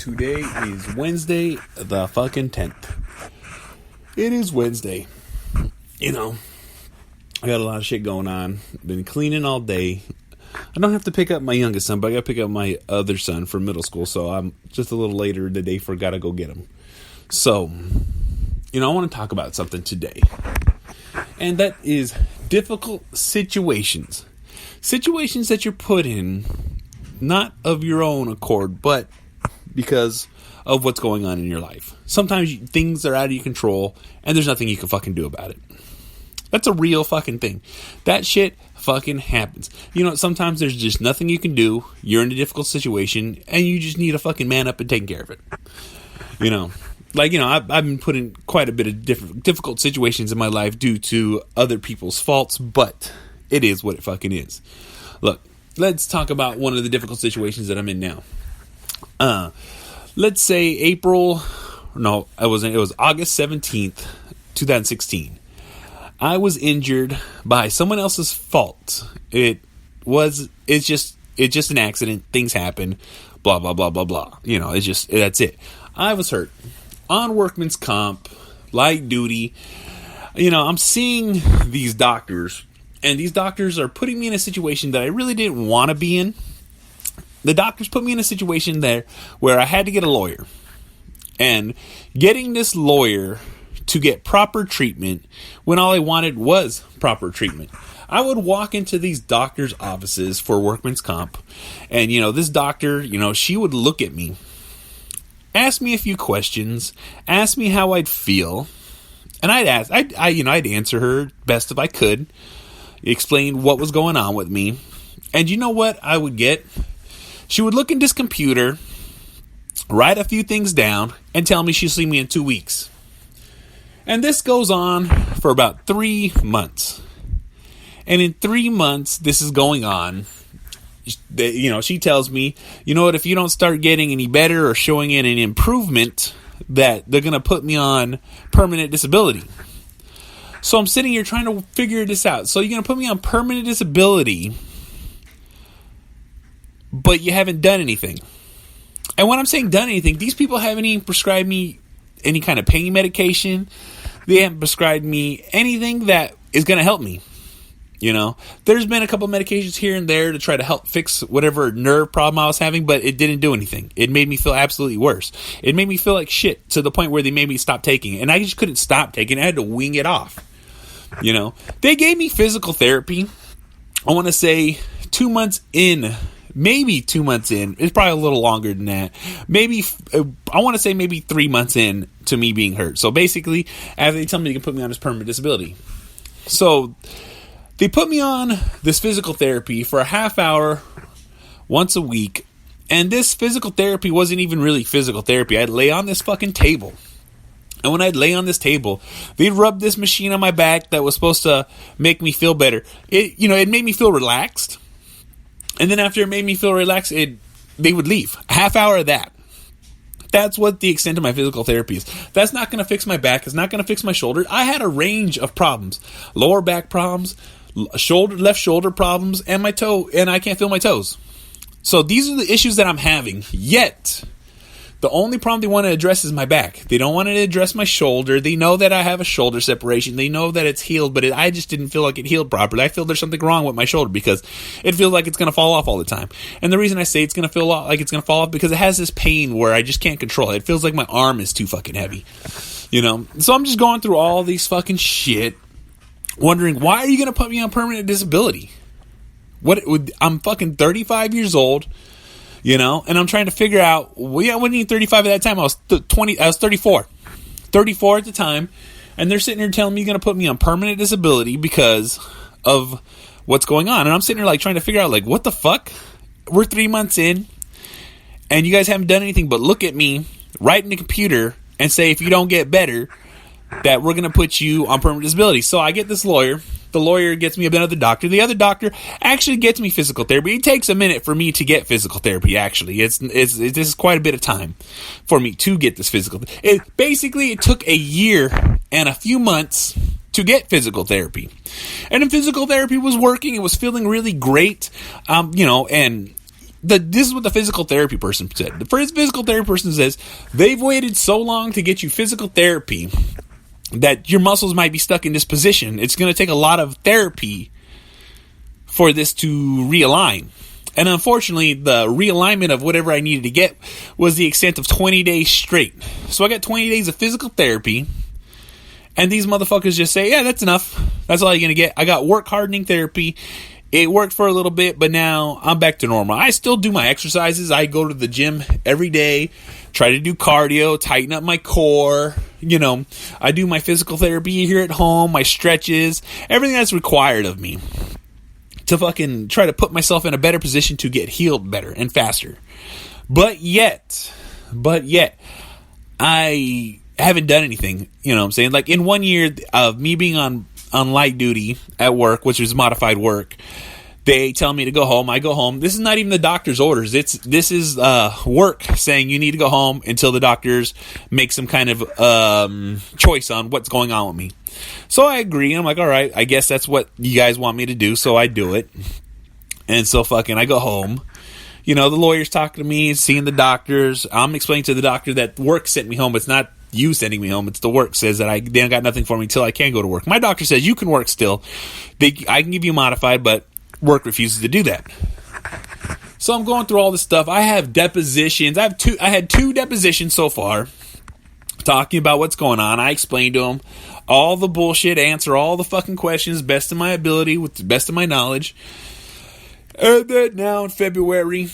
Today is Wednesday, the fucking 10th. It is Wednesday. You know, I got a lot of shit going on. Been cleaning all day. I don't have to pick up my youngest son, but I got to pick up my other son from middle school. So I'm just a little later in the day for gotta go get him. So, I want to talk about something today. And that is difficult situations. Situations that you're put in, not of your own accord, but because of what's going on in your life. Sometimes things are out of your control, and there's nothing you can fucking do about it. That's a real fucking thing. That shit fucking happens. Sometimes there's just nothing you can do. You're in a difficult situation, and you just need to fucking man up and take care of it. I've been put in quite a bit of difficult situations in my life due to other people's faults, but it is what it fucking is. Look, let's talk about one of the difficult situations that I'm in now. Let's say it was August 17th, 2016. I was injured by someone else's fault. It's just an accident. Things happen. Blah, blah, blah, blah, blah. That's it. I was hurt on workman's comp, light duty. I'm seeing these doctors, and these doctors are putting me in a situation that I really didn't want to be in. The doctors put me in a situation there where I had to get a lawyer. And getting this lawyer to get proper treatment when all I wanted was proper treatment. I would walk into these doctors' offices for workman's comp. And, this doctor, she would look at me, ask me a few questions, ask me how I'd feel. And I'd answer her best if I could, explain what was going on with me. And you know what I would get? She would look in this computer, write a few things down, and tell me she'll see me in 2 weeks. And this goes on for about 3 months. And in 3 months, this is going on. She tells me, if you don't start getting any better or showing any improvement, that they're going to put me on permanent disability. So I'm sitting here trying to figure this out. So you're going to put me on permanent disability, but you haven't done anything. And when I'm saying done anything, these people haven't even prescribed me any kind of pain medication. They haven't prescribed me anything that is going to help me. There's been a couple of medications here and there to try to help fix whatever nerve problem I was having, but it didn't do anything. It made me feel absolutely worse. It made me feel like shit to the point where they made me stop taking it. And I just couldn't stop taking it. I had to wing it off. They gave me physical therapy. I want to say 2 months in. Maybe 2 months in. It's probably a little longer than that. I want to say maybe 3 months in to me being hurt. So basically, after they tell me they can put me on this permanent disability. So they put me on this physical therapy for a half hour once a week. And this physical therapy wasn't even really physical therapy. I'd lay on this fucking table. And when I'd lay on this table, they'd rub this machine on my back that was supposed to make me feel better. It made me feel relaxed. And then after it made me feel relaxed, they would leave. A half hour of that. That's what the extent of my physical therapy is. That's not going to fix my back. It's not going to fix my shoulder. I had a range of problems. Lower back problems, left shoulder problems, and my toe, and I can't feel my toes. So these are the issues that I'm having. Yet, the only problem they want to address is my back. They don't want to address my shoulder. They know that I have a shoulder separation. They know that it's healed, but I just didn't feel like it healed properly. I feel there's something wrong with my shoulder because it feels like it's going to fall off all the time. And the reason I say it's going to feel like it's going to fall off because it has this pain where I just can't control it. It feels like my arm is too fucking heavy. So I'm just going through all these fucking shit, wondering, why are you going to put me on permanent disability? I'm fucking 35 years old. And I'm trying to figure out, I wasn't even 35 at that time. I was 34. 34 at the time. And they're sitting here telling me you're going to put me on permanent disability because of what's going on. And I'm sitting here trying to figure out what the fuck? We're 3 months in and you guys haven't done anything but look at me, write in the computer and say if you don't get better that we're going to put you on permanent disability. So I get this lawyer. The lawyer gets me another doctor. The other doctor actually gets me physical therapy. It takes a minute for me to get physical therapy, actually. This is quite a bit of time for me to get this physical. It took a year and a few months to get physical therapy. And then physical therapy was working. It was feeling really great. And this is what the physical therapy person said. The first physical therapy person says they've waited so long to get you physical therapy that your muscles might be stuck in this position. It's going to take a lot of therapy for this to realign. And unfortunately, the realignment of whatever I needed to get was the extent of 20 days straight. So I got 20 days of physical therapy. And these motherfuckers just say, yeah, that's enough. That's all you're going to get. I got work hardening therapy. It worked for a little bit, but now I'm back to normal. I still do my exercises. I go to the gym every day, try to do cardio, tighten up my core. You know, I do my physical therapy here at home, my stretches, everything that's required of me to fucking try to put myself in a better position to get healed better and faster. But yet, I haven't done anything, you know what I'm saying? Like in 1 year of me being on light duty at work, which is modified work, they tell me to go home. I go home. This is not even the doctor's orders. This is work saying you need to go home until the doctors make some kind of choice on what's going on with me. So I agree. I'm like, all right, I guess that's what you guys want me to do. So I do it. And so fucking I go home. You know, the lawyer's talking to me, seeing the doctors. I'm explaining to the doctor that work sent me home. It's not you sending me home. It's the work says that they got nothing for me until I can go to work. My doctor says you can work still. I can give you modified, but work refuses to do that. So I'm going through all this stuff. I have depositions. I had two depositions so far talking about what's going on. I explained to them all the bullshit, answer all the fucking questions, best of my ability, with the best of my knowledge. And then now in February,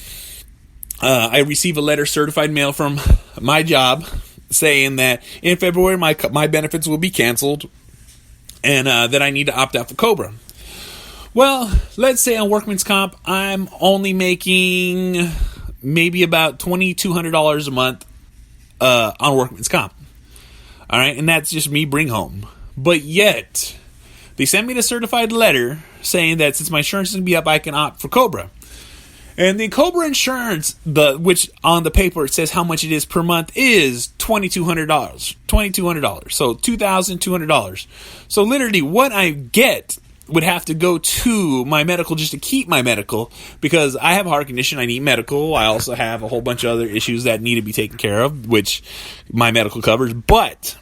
I receive a letter, certified mail from my job, saying that in February my benefits will be canceled and that I need to opt out for COBRA. Well, let's say on workman's comp, I'm only making maybe about $2,200 a month on workman's comp. All right, and that's just me bring home. But yet, they sent me the certified letter saying that since my insurance is going to be up, I can opt for COBRA. And the COBRA insurance, which on the paper it says how much it is per month, is $2,200. $2,200. So $2,200. So literally what I get would have to go to my medical just to keep my medical, because I have a heart condition. I need medical. I also have a whole bunch of other issues that need to be taken care of, which my medical covers. But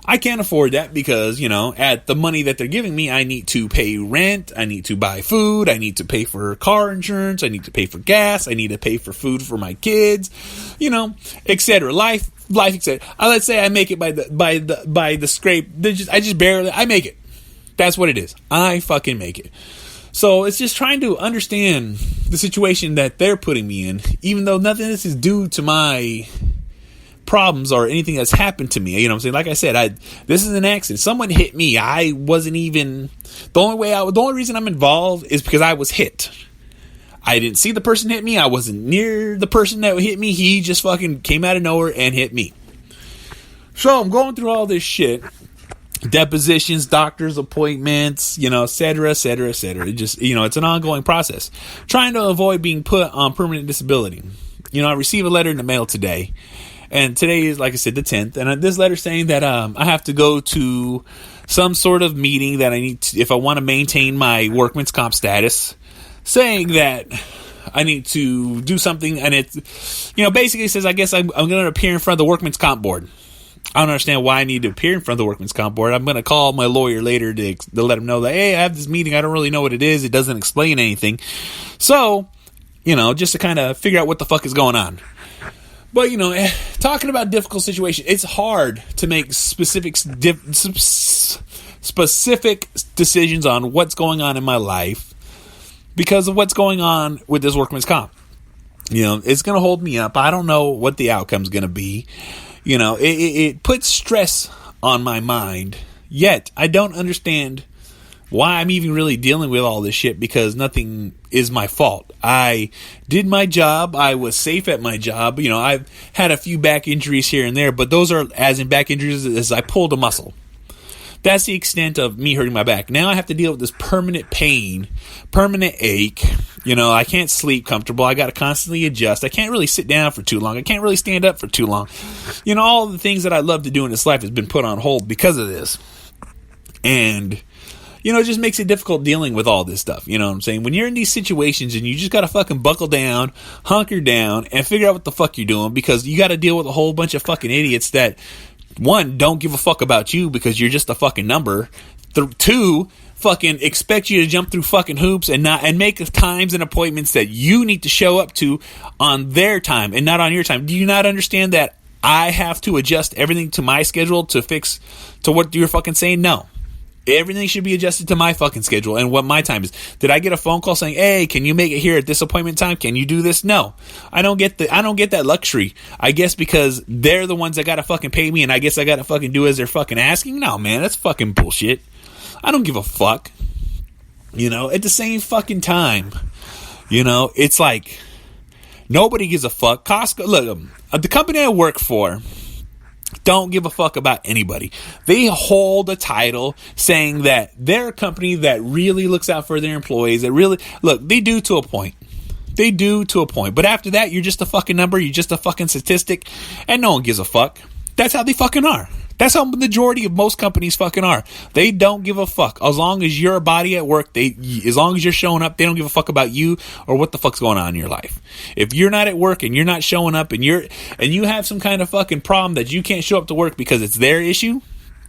I can't afford that because, you know, at the money that they're giving me, I need to pay rent, I need to buy food, I need to pay for car insurance, I need to pay for gas, I need to pay for food for my kids, you know, etc. Life, etc. Let's say I make it by the scrape. I just barely, I make it. That's what it is. I fucking make it. So it's just trying to understand the situation that they're putting me in, even though nothing of this is due to my problems or anything that's happened to me. You know what I'm saying? Like I said, this is an accident. Someone hit me. I wasn't even, the only reason I'm involved is because I was hit. I didn't see the person hit me. I wasn't near the person that hit me. He just fucking came out of nowhere and hit me. So I'm going through all this shit. Depositions, doctor's appointments, you know, et cetera, et cetera, et cetera. It just, you know, it's an ongoing process. Trying to avoid being put on permanent disability. You know, I received a letter in the mail today. And today is, like I said, the 10th. And this letter saying that I have to go to some sort of meeting that I need to, if I want to maintain my workman's comp status, saying that I need to do something. And it, you know, basically says, I guess I'm going to appear in front of the workman's comp board. I don't understand why I need to appear in front of the workman's comp board. I'm going to call my lawyer later to let him know that, hey, I have this meeting. I don't really know what it is. It doesn't explain anything. So, you know, just to kind of figure out what the fuck is going on. But, you know, talking about difficult situations, it's hard to make specific decisions on what's going on in my life because of what's going on with this workman's comp. You know, it's going to hold me up. I don't know what the outcome's going to be. You know, it puts stress on my mind. Yet, I don't understand why I'm even really dealing with all this shit, because nothing is my fault. I did my job. I was safe at my job. You know, I've had a few back injuries here and there, but those are as in back injuries as I pulled a muscle. That's the extent of me hurting my back. Now I have to deal with this permanent pain, permanent ache. You know, I can't sleep comfortable. I got to constantly adjust. I can't really sit down for too long. I can't really stand up for too long. You know, all the things that I love to do in this life has been put on hold because of this. And it just makes it difficult dealing with all this stuff. You know what I'm saying? When you're in these situations and you just got to fucking buckle down, hunker down, and figure out what the fuck you're doing, because you got to deal with a whole bunch of fucking idiots that, one, don't give a fuck about you because you're just a fucking number. Two, fucking expect you to jump through fucking hoops and make times and appointments that you need to show up to on their time and not on your time. Do you not understand that I have to adjust everything to my schedule to fix to what you're fucking saying? No. Everything should be adjusted to my fucking schedule and what my time is. Did I get a phone call saying, "Hey, can you make it here at this appointment time? Can you do this?" No. I don't get that luxury. I guess because they're the ones that gotta fucking pay me, and I guess I gotta fucking do as they're fucking asking. No, man, that's fucking bullshit. I don't give a fuck. At the same fucking time, it's like nobody gives a fuck. Costco, look, the company I work for don't give a fuck about anybody. They hold a title saying that they're a company that really looks out for their employees. That really, look, they do to a point. They do to a point. But after that, you're just a fucking number. You're just a fucking statistic. And no one gives a fuck. That's how they fucking are. That's how the majority of most companies fucking are. They don't give a fuck. As long as you're a body at work, as long as you're showing up, they don't give a fuck about you or what the fuck's going on in your life. If you're not at work and you're not showing up and you have some kind of fucking problem that you can't show up to work because it's their issue,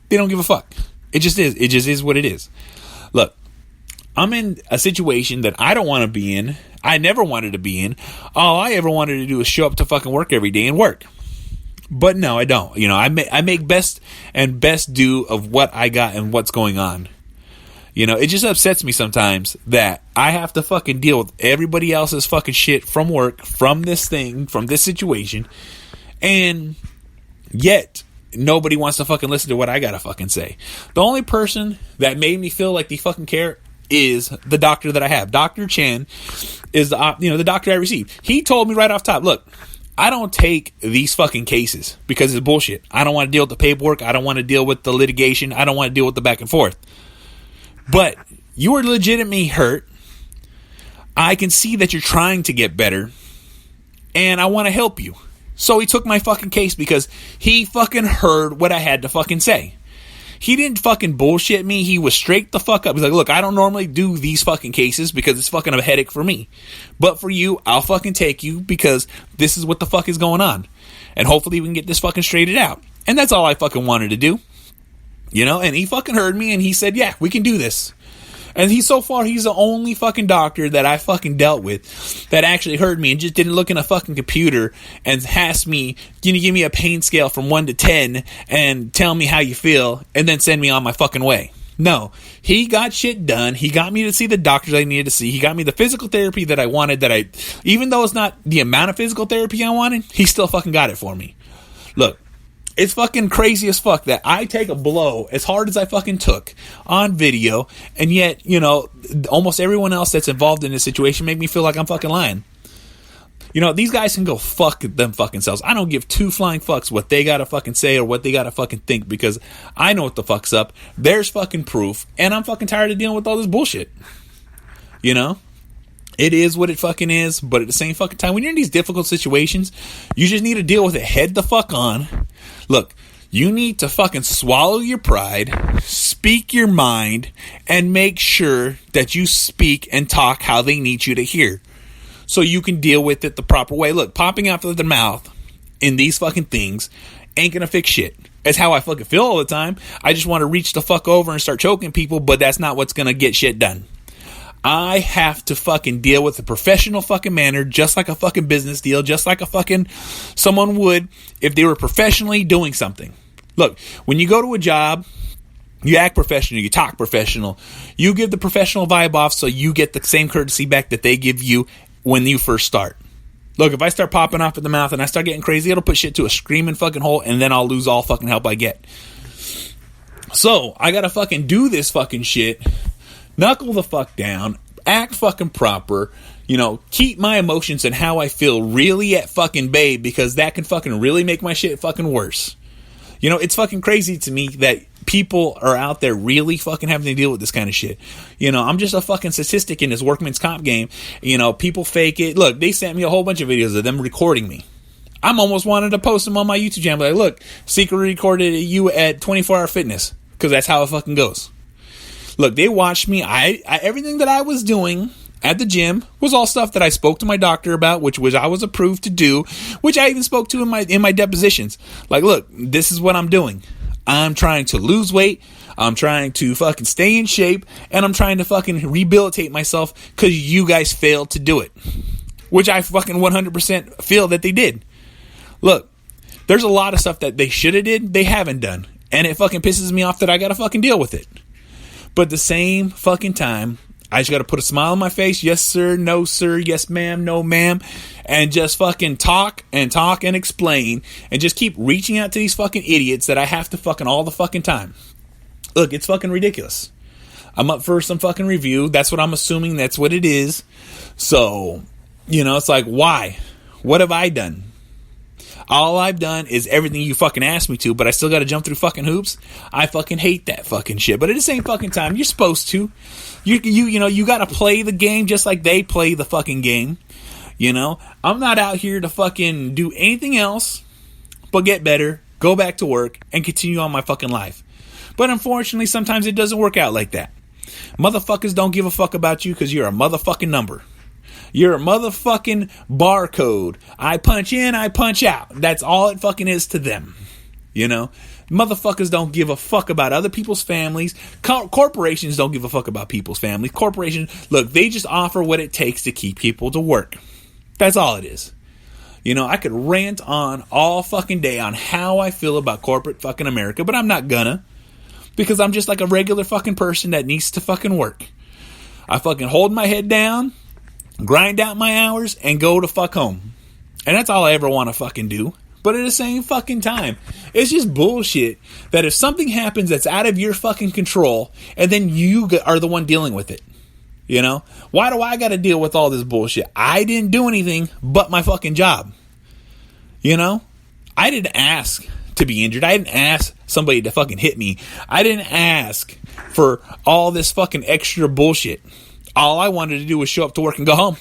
they don't give a fuck. It just is. It just is what it is. Look, I'm in a situation that I don't want to be in. I never wanted to be in. All I ever wanted to do is show up to fucking work every day and work. But no, I don't. I make best do of what I got and what's going on. It just upsets me sometimes that I have to fucking deal with everybody else's fucking shit from work, from this thing, from this situation, and yet nobody wants to fucking listen to what I gotta fucking say. The only person that made me feel like they fucking care is the doctor that I have. Dr. Chen is the doctor I received. He told me right off top, look, I don't take these fucking cases because it's bullshit. I don't want to deal with the paperwork. I don't want to deal with the litigation. I don't want to deal with the back and forth. But you are legitimately hurt. I can see that you're trying to get better. And I want to help you. So he took my fucking case because he fucking heard what I had to fucking say. He didn't fucking bullshit me. He was straight the fuck up. He's like, look, I don't normally do these fucking cases because it's fucking a headache for me. But for you, I'll fucking take you because this is what the fuck is going on. And hopefully we can get this fucking straightened out. And that's all I fucking wanted to do. And he fucking heard me and he said, yeah, we can do this. And he's the only fucking doctor that I fucking dealt with that actually heard me and just didn't look in a fucking computer and ask me, can you give me a pain scale from 1 to 10 and tell me how you feel and then send me on my fucking way. No, he got shit done. He got me to see the doctors I needed to see. He got me the physical therapy that I wanted, even though it's not the amount of physical therapy I wanted, he still fucking got it for me. Look. It's fucking crazy as fuck that I take a blow as hard as I fucking took on video, and yet, almost everyone else that's involved in this situation make me feel like I'm fucking lying. These guys can go fuck them fucking selves. I don't give two flying fucks what they gotta fucking say or what they gotta fucking think because I know what the fuck's up. There's fucking proof, and I'm fucking tired of dealing with all this bullshit. It is what it fucking is, but at the same fucking time, when you're in these difficult situations, you just need to deal with it head the fuck on. Look, you need to fucking swallow your pride, speak your mind, and make sure that you speak and talk how they need you to hear. So you can deal with it the proper way. Look, popping out of the mouth in these fucking things ain't gonna fix shit. That's how I fucking feel all the time. I just want to reach the fuck over and start choking people, but that's not what's gonna get shit done. I have to fucking deal with a professional fucking manner, just like a fucking business deal, just like a fucking someone would if they were professionally doing something. Look, when you go to a job, you act professional, you talk professional, you give the professional vibe off so you get the same courtesy back that they give you when you first start. Look, if I start popping off at the mouth and I start getting crazy, it'll put shit to a screaming fucking hole and then I'll lose all fucking help I get. So, I gotta fucking do this fucking shit. Knuckle the fuck down, act fucking proper, keep my emotions and how I feel really at fucking bay because that can fucking really make my shit fucking worse. It's fucking crazy to me that people are out there really fucking having to deal with this kind of shit. I'm just a fucking statistic in this workman's comp game. People fake it. Look, they sent me a whole bunch of videos of them recording me. I'm almost wanting to post them on my YouTube channel. Like, look, secretly recorded you at 24 Hour Fitness because that's how it fucking goes. Look, they watched me. I everything that I was doing at the gym was all stuff that I spoke to my doctor about, which was I was approved to do, which I even spoke to in my depositions. Like, look, this is what I'm doing. I'm trying to lose weight. I'm trying to fucking stay in shape, and I'm trying to fucking rehabilitate myself because you guys failed to do it, which I fucking 100% feel that they did. Look, there's a lot of stuff that they should have did, they haven't done, and it fucking pisses me off that I gotta fucking deal with it. But at the same fucking time, I just gotta put a smile on my face. Yes, sir. No, sir. Yes, ma'am. No, ma'am. And just fucking talk and explain, and just keep reaching out to these fucking idiots that I have to fucking all the fucking time. Look, it's fucking ridiculous. I'm up for some fucking review. That's what I'm assuming. That's what it is. So, it's like, why? What have I done? All I've done is everything you fucking asked me to, but I still got to jump through fucking hoops. I fucking hate that fucking shit. But at the same fucking time, you're supposed to. You got to play the game just like they play the fucking game. I'm not out here to fucking do anything else but get better, go back to work, and continue on my fucking life. But unfortunately, sometimes it doesn't work out like that. Motherfuckers don't give a fuck about you because you're a motherfucking number. You're a motherfucking barcode. I punch in, I punch out. That's all it fucking is to them. Motherfuckers don't give a fuck about other people's families. Corporations don't give a fuck about people's families. Corporations, look, they just offer what it takes to keep people to work. That's all it is. I could rant on all fucking day on how I feel about corporate fucking America, but I'm not gonna. Because I'm just like a regular fucking person that needs to fucking work. I fucking hold my head down, grind out my hours, and go to fuck home. And that's all I ever want to fucking do. But at the same fucking time, it's just bullshit that if something happens that's out of your fucking control, and then you are the one dealing with it. Why do I got to deal with all this bullshit? I didn't do anything but my fucking job. I didn't ask to be injured. I didn't ask somebody to fucking hit me. I didn't ask for all this fucking extra bullshit. All I wanted to do was show up to work and go home.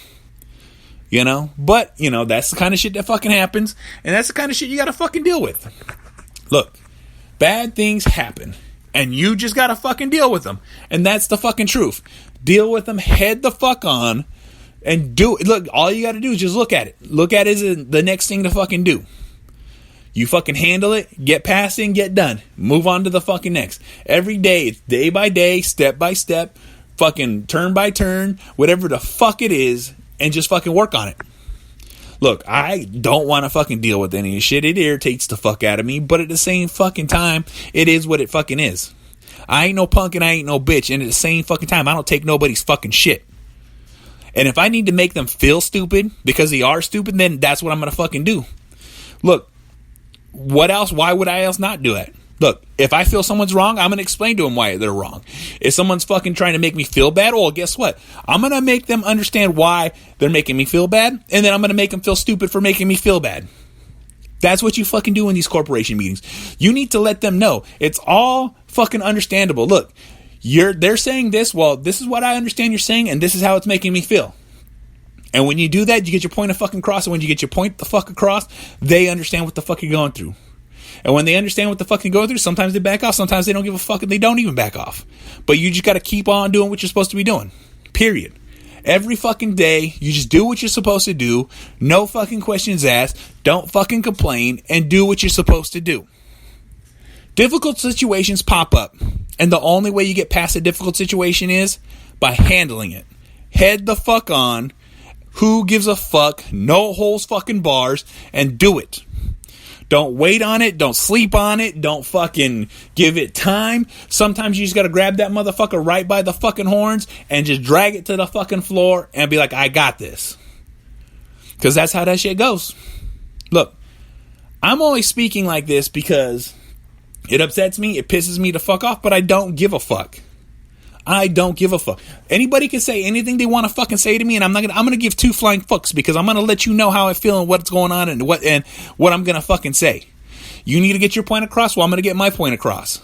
But, that's the kind of shit that fucking happens, and that's the kind of shit you gotta fucking deal with. Look, bad things happen, and you just gotta fucking deal with them, and that's the fucking truth. Deal with them, head the fuck on, and do it. Look, all you gotta do is just look at it. Look at it as the next thing to fucking do. You fucking handle it, get past it, and get done. Move on to the fucking next. Every day, it's day by day, step by step, fucking turn by turn, whatever the fuck it is, and just fucking work on it. Look, I don't want to fucking deal with any shit. It irritates the fuck out of me, but at the same fucking time, it is what it fucking is. I ain't no punk and I ain't no bitch, and at the same fucking time, I don't take nobody's fucking shit. And if I need to make them feel stupid because they are stupid, then that's what I'm gonna fucking do. Look, what else? Why would I else not do it? Look, if I feel someone's wrong, I'm going to explain to them why they're wrong. If someone's fucking trying to make me feel bad, well, guess what? I'm going to make them understand why they're making me feel bad, and then I'm going to make them feel stupid for making me feel bad. That's what you fucking do in these corporation meetings. You need to let them know. It's all fucking understandable. Look, they're saying this, well, this is what I understand you're saying, and this is how it's making me feel. And when you do that, you get your point of fucking across, and when you get your point the fuck across, they understand what the fuck you're going through. And when they understand what the fuck you're going through, sometimes they back off, sometimes they don't give a fuck, and they don't even back off. But you just got to keep on doing what you're supposed to be doing. Period. Every fucking day, you just do what you're supposed to do. No fucking questions asked. Don't fucking complain, and do what you're supposed to do. Difficult situations pop up, and the only way you get past a difficult situation is by handling it. Head the fuck on. Who gives a fuck? No holds fucking bars, and do it. Don't wait on it. Don't sleep on it. Don't fucking give it time. Sometimes you just gotta grab that motherfucker right by the fucking horns and just drag it to the fucking floor and be like, I got this. Because that's how that shit goes. Look, I'm only speaking like this because it upsets me, it pisses me the fuck off, but I don't give a fuck. I don't give a fuck. Anybody can say anything they want to fucking say to me, and I'm gonna give two flying fucks because I'm gonna let you know how I feel and what's going on and what I'm gonna fucking say. You need to get your point across, well, I'm gonna get my point across.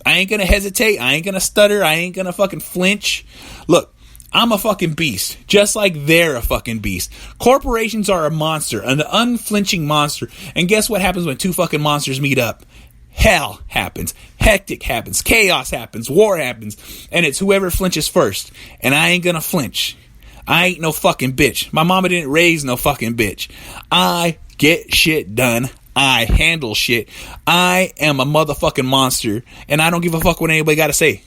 I ain't gonna hesitate, I ain't gonna stutter, I ain't gonna fucking flinch. Look, I'm a fucking beast, just like they're a fucking beast. Corporations are a monster, an unflinching monster. And guess what happens when two fucking monsters meet up? hell happens, hectic happens, chaos happens, war happens, and it's whoever flinches first. And I ain't gonna flinch. I ain't no fucking bitch. My mama didn't raise no fucking bitch. I get shit done. I handle shit. I am a motherfucking monster, and I don't give a fuck what anybody gotta say.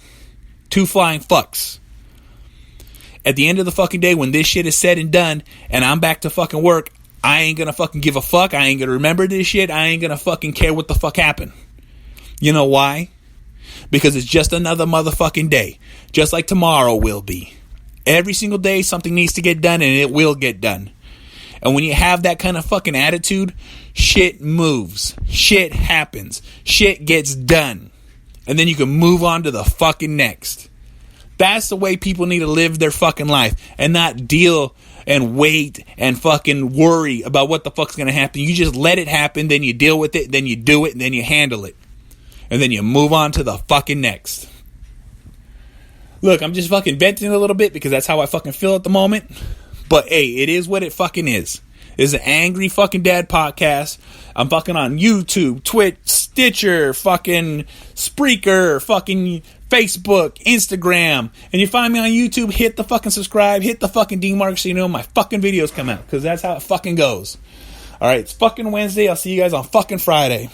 2 flying fucks. At the end of the fucking day, when this shit is said and done, and I'm back to fucking work, I ain't gonna fucking give a fuck. I ain't gonna remember this shit. I ain't gonna fucking care what the fuck happened. You know why? Because it's just another motherfucking day. Just like tomorrow will be. Every single day, something needs to get done, and it will get done. And when you have that kind of fucking attitude, shit moves. Shit happens. Shit gets done. And then you can move on to the fucking next. That's the way people need to live their fucking life. And not deal and wait and fucking worry about what the fuck's going to happen. You just let it happen. Then you deal with it. Then you do it. And then you handle it. And then you move on to the fucking next. Look, I'm just fucking venting a little bit because that's how I fucking feel at the moment. But hey, it is what it fucking is. It's an Angry Fucking Dad podcast. I'm fucking on YouTube, Twitch, Stitcher, fucking Spreaker, fucking Facebook, Instagram. And you find me on YouTube, hit the fucking subscribe, hit the fucking D mark so you know my fucking videos come out. Because that's how it fucking goes. Alright, it's fucking Wednesday. I'll see you guys on fucking Friday.